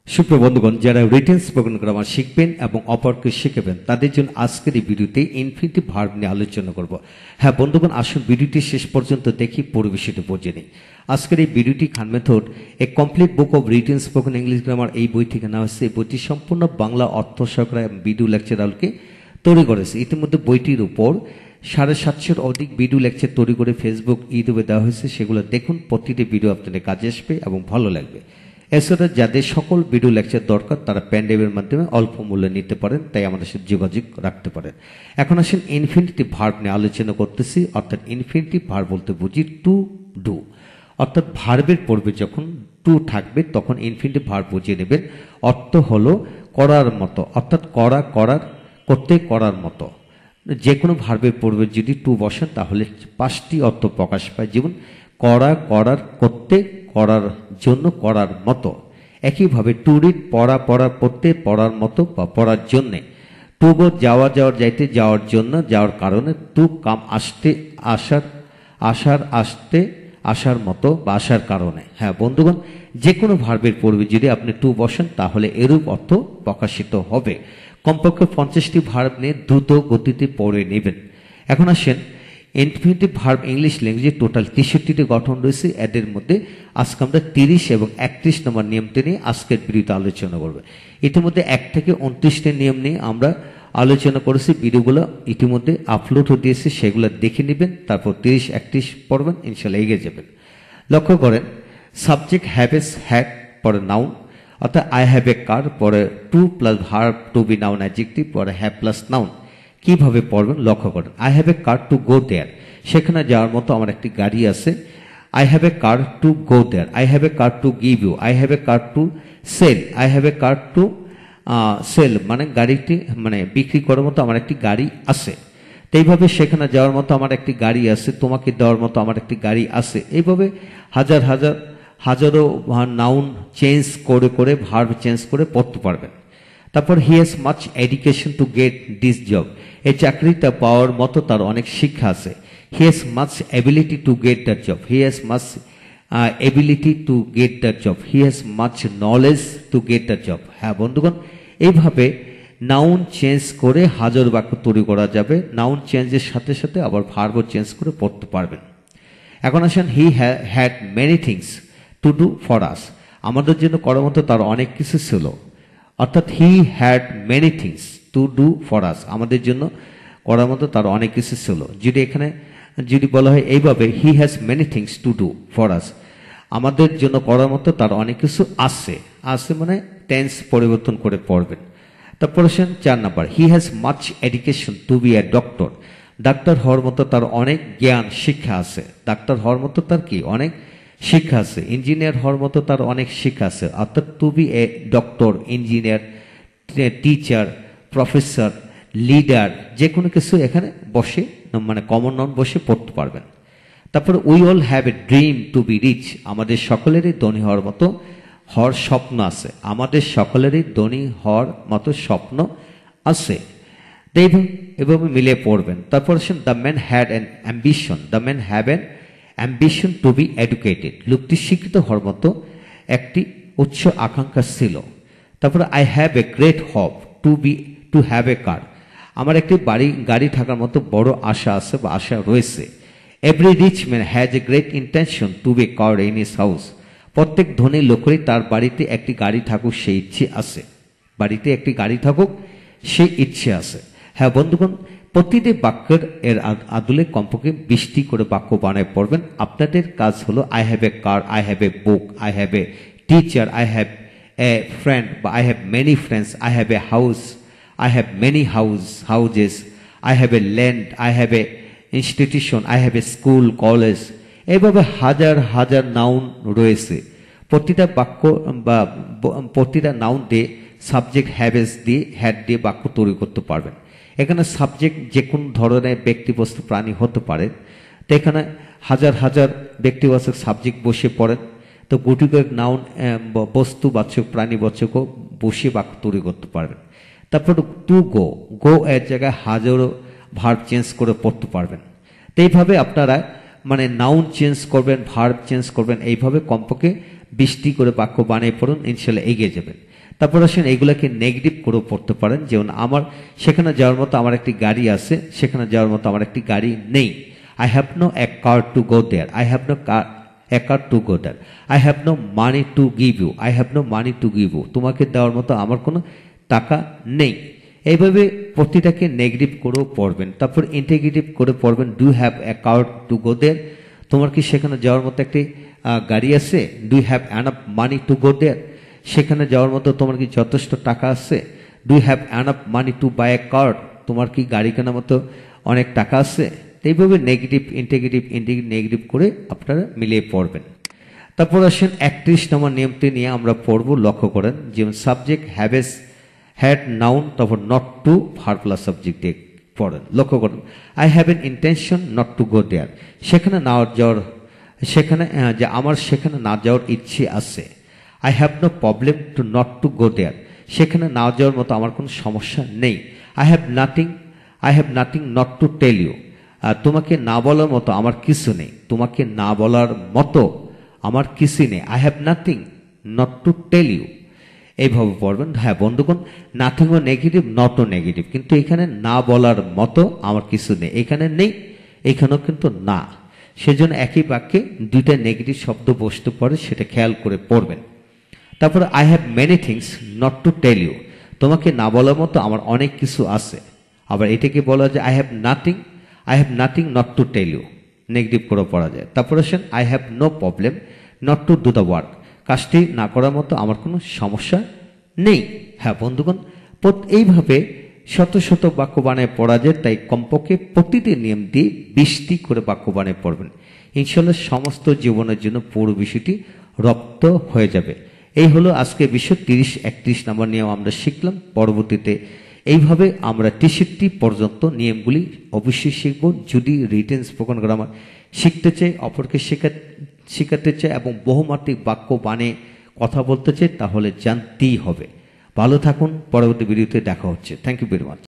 সুপ্রিয় বন্ধুগণ, যারা রিটেন স্পোকেন গ্রামার শিখবেন এবং অপরকে শিখাবেন তাদের জন্য আজকের এই ভিডিওতে ইনফিনিটিভ ভার্ব নিয়ে আলোচনা করব। হ্যাঁ বন্ধুগণ, আসুন ভিডিওটি শেষ পর্যন্ত দেখি, পরিবেশিত বুঝে নিই। আজকের এই ভিডিওটি Khan method a complete book of written spoken English grammar এই বই থেকে নেওয়া হয়েছে। এই বইটি সম্পূর্ণ বাংলা অর্থ সহকারে ভিডিও লেকচারকে তৈরি করেছে। ইতিমধ্যে বইটির উপর 750 অধিক ভিডিও লেকচার তৈরি করে ফেসবুক, ইউটিউবে দেওয়া হয়েছে। সেগুলো দেখুন, প্রতিটি ভিডিও আপনাদের কাজে আসবে এবং ভালো লাগবে। এছাড়া যাদের সকল ভিডিও লেকচার দরকার তারা প্যান্ডেবের মাধ্যমে অল্প মূল্যে নিতে পারেন, তাই আমাদের সাথে যোগাযোগ রাখতে পারেন। এখন আসেন ইনফিনিটিভ ভার্ব নিয়ে আলোচনা করতেছি। অর্থাৎ ইনফিনিটিভ ভার্ব বলতে বুঝি টু ডু, অর্থাৎ ভার্বের পূর্বে যখন টু থাকবে তখন ইনফিনিটিভ ভার্ব বুঝিয়ে নেবেন। অর্থ হলো করার মতো, অর্থাৎ করতে করার মতো। যে কোনো ভার্বের পূর্বে যদি টু বসেন তাহলে 5টি অর্থ প্রকাশ পায়, যেমন করা, করার, করতে, করার জন্য, করার মতো। একইভাবে টু রিড পড়া, পড়ার পড়তে, পড়ার মতো বা পড়ার জন্যে। টু গো যাওয়া, যাওয়ার যাইতে, যাওয়ার জন্য, যাওয়ার কারণে। টু কাম আসতে, আসার আসতে, আসার মতো বা আসার কারণে। হ্যাঁ বন্ধুগণ, যে কোনো ভার্বের পূর্বে যদি আপনি টু বসেন তাহলে এরূপ অর্থ প্রকাশিত হবে। কমপক্ষে 50টি ভার্ব নিয়ে দ্রুত গতিতে পড়ে নেবেন। এখন আসেন ইনফিনিটিভ ভার্ব ইংলিশ ল্যাঙ্গুয়েজে টোটাল 63টি গঠন রয়েছে। এদের মধ্যে আজকে আমরা 30 এবং 31 নম্বর নিয়মটি নিয়ে আজকের ভিডিওতে আলোচনা করব। ইতিমধ্যে 1 থেকে 29টি নিয়ম নিয়ে আমরা আলোচনা করেছি। ভিডিওগুলো ইতিমধ্যে আপলোড হয়ে দিয়েছে, সেগুলো দেখে নেবেন, তারপর 30-31 পড়বেন, ইনশাল্লাহ এগিয়ে যাবেন। লক্ষ্য করেন, সাবজেক্ট হ্যাভেস হ্যাড পরে নাউন, অর্থাৎ আই হ্যাভ এ কার পরে to plus verb to be noun adjective পরে হ্যাভ প্লাস নাউন। কিভাবে পড়বেন লক্ষ্য করেন। I have a car to go there, সেখানে যাওয়ার মতো আমার একটি গাড়ি আছে। I have a car to go there. I have a car to give you. I have a car to sell. I have a car to sell মানে গাড়িটি মানে বিক্রি করার মতো আমার একটি গাড়ি আছে। তো এইভাবে সেখানে যাওয়ার মতো আমার একটি গাড়ি আছে, তোমাকে দেওয়ার মতো আমার একটি গাড়ি আছে। এইভাবে হাজারো নাউন চেঞ্জ করে করে ভার্ব চেঞ্জ করে পড়তে পারবেন। তারপর হি has much education to get this job, এই চাকরিটা পাওয়ার মতো তার অনেক শিক্ষা আছে। হি has much ability to get that job. He has much ability to get that job. He has much knowledge to get that job. হ্যাঁ বন্ধুগণ, এইভাবে নাউন চেঞ্জ করে হাজার বাক্য তৈরি করা যাবে। নাউন চেঞ্জের সাথে সাথে আবার ভার্বও চেঞ্জ করে পড়তে পারবেন। এখন আসেন he had many things to do for us, আমাদের জন্য করার মতো তার অনেক কিছু ছিল। অর্থাৎ he had many things to do for us, আমাদের জন্য করার মতো তার অনেক কিছু ছিল। যদি বলা হয় এইভাবে, he has many things to do for us, আমাদের জন্য করার মতো তার অনেক কিছু আছে। আছে মানে টেন্স পরিবর্তন করে পড়বেন। তারপর আসেন 4 number, he has much education to be a doctor, ডাক্তার হওয়ার মতো তার অনেক জ্ঞান শিক্ষা আছে। ডাক্তার হওয়ার মতো তার কি অনেক শিক্ষা আছে। ইঞ্জিনিয়ার হওয়ার মতো তার অনেক শিক্ষা আছে। অর্থাৎ to be a doctor, engineer, teacher, professor, leader, যে কোনো কিছু এখানে বসে মানে কমন নাউন বসে পড়তে পারবেন। তারপর we all have a dream to be rich, আমাদের সকলেরই ধনী হওয়ার মতো স্বপ্ন আছে। আমাদের সকলেরই ধনী হওয়ার মতো স্বপ্ন আছে। এভাবে মিলিয়ে পড়বেন। তারপর আসেন the man had an ambition, the man have an ambition to be educated, লোকটি শিক্ষিত হওয়ার মতো একটি উচ্চ আকাঙ্ক্ষা ছিল। তারপরে I have a great hope to have a car, আমার একটি গাড়ি থাকার মতো বড় আশা আছে বা আশা রয়েছে। Every rich man has a great intention to be car in his house, প্রত্যেক ধনী লোকেরই তার বাড়িতে একটি গাড়ি থাকুক সেই ইচ্ছে আছে। বাড়িতে একটি গাড়ি থাকুক সেই ইচ্ছে আছে। হ্যাঁ বন্ধুগণ, প্রতিটি বাক্যের এর আদলে কমপক্ষে 20টি করে বাক্য বানায় পড়বেন। আপনাদের কাজ হলো I have a car, I have a book, I have a teacher, I have a friend বা I have many friends, I have a house, I have many houses, I have a land, I have a institution, I have a school, college. এইভাবে হাজার noun রয়েছে। প্রতিটা বাক্য বা প্রতিটা noun দিয়ে subject haves দিয়ে হ্যাড দিয়ে বাক্য তৈরি করতে পারবেন। এখানে সাবজেক্ট যে কোন ধরনের ব্যক্তি বস্তু প্রাণী হতে পারে। তো এখানে হাজার ব্যক্তিবাচক সাবজেক্ট বসে পড়েন, তো গুটি কয়েক নাউন বস্তু বাচক প্রাণী বাচকও বসে বাক্য তৈরি করতে পারবেন। তারপর টু গো এর জায়গায় হাজারো ভার্ব চেঞ্জ করে পড়তে পারবেন। তো এইভাবে আপনারা মানে নাউন চেঞ্জ করবেন, ভার্ব চেঞ্জ করবেন। এইভাবে কমপক্ষে 20টি করে বাক্য বানিয়ে পড়ুন, ইনশাল্লাহ এগিয়ে যাবেন। তারপর আসেন এগুলাকে নেগেটিভ করেও পড়তে পারেন, যেমন আমার সেখানে যাওয়ার মতো আমার একটি গাড়ি আছে, সেখানে যাওয়ার মতো আমার একটি গাড়ি নেই। I have no a car to go there. I have no a car to go there. I have no money to give you. I have no money to give you. তোমাকে দেওয়ার মতো আমার কোনো টাকা নেই। এইভাবে প্রতিটাকে নেগেটিভ করেও পড়বেন। তারপর ইন্টিগ্রেটিভ করে পড়বেন, do have a car to go there. তোমার কি সেখানে যাওয়ার মতো একটি গাড়ি আছে? Do have enough money to go there. সেখানে যাওয়ার মতো তোমার কি যথেষ্ট টাকা আছে? Do have enough money to buy a car. তোমার কি গাড়ি কেনার মতো অনেক টাকা আছে? এইভাবে নেগেটিভ ইন্টিগ্রেটিভ নেগেটিভ করে আপনারা মিলিয়ে পড়বেন। তারপর আসেন 31 নম্বর নিয়মটি নিয়ে আমরা পড়ব। লক্ষ্য করেন, যেমন সাবজেক্ট হ্যাভেস হ্যাড নাউন, তারপর not to verb plus subject দিয়ে পড়েন। লক্ষ্য করেন, I have an intention not to go there. সেখানে না যাওয়ার, সেখানে যে আমার সেখানে না যাওয়ার ইচ্ছে আছে। I have no problem to not to go there. সেখানে না যাওয়ার মতো আমার কোনো সমস্যা নেই। I have nothing not to tell you. তোমাকে না বলার মতো আমার কিছু নেই। তোমাকে না বলার মতো আমার কিছু নেই। I have nothing not to tell you. এইভাবে পড়বেন। হ্যাঁ বন্ধুগণ, নাথিংও নেগেটিভ, নটও নেগেটিভ, কিন্তু এখানে না বলার মতো আমার কিছু নেই, এখানে নেই, এখানেও কিন্তু না। সেজন্য একই বাক্যে দুইটা নেগেটিভ শব্দ বসতে পারে, সেটা খেয়াল করে পড়বেন। তারপরে I have many things not to tell you. তোমাকে না বলার মতো আমার অনেক কিছু আছে। আবার এটাকে বলা যায় I have nothing not to tell you, negative করে পড়া যায়। তারপর আসেন I have no problem not to do the work. কাজটি না করার মতো আমার কোনো সমস্যা নেই। হ্যাঁ বন্ধুগণ, এইভাবে শত শত বাক্য বানায় পড়া যায়। তাই কমপক্ষে প্রতিটি নিয়ম দিয়ে 20টি করে বাক্য বানায় পড়বেন। ইনশাল্লাহ সমস্ত জীবনের জন্য পুরো বিষয়টি রপ্ত হয়ে যাবে। এই হলো আজকে বিষয় 30-31 নম্বর নিয়ম আমরা শিখলাম। পরবর্তীতে এইভাবে আমরা 63 পর্যন্ত নিয়মগুলি অবশ্যই শিখব। যদি রিটেন স্পোকেন গ্রামার শিখতে চাই, অপরকে শেখাতে চাই এবং বহুমাত্রিক বাক্য বানিয়ে কথা বলতে চাই, তাহলে জানতেই হবে। ভালো থাকুন, পরবর্তী ভিডিওতে দেখা হচ্ছে। Thank you very much.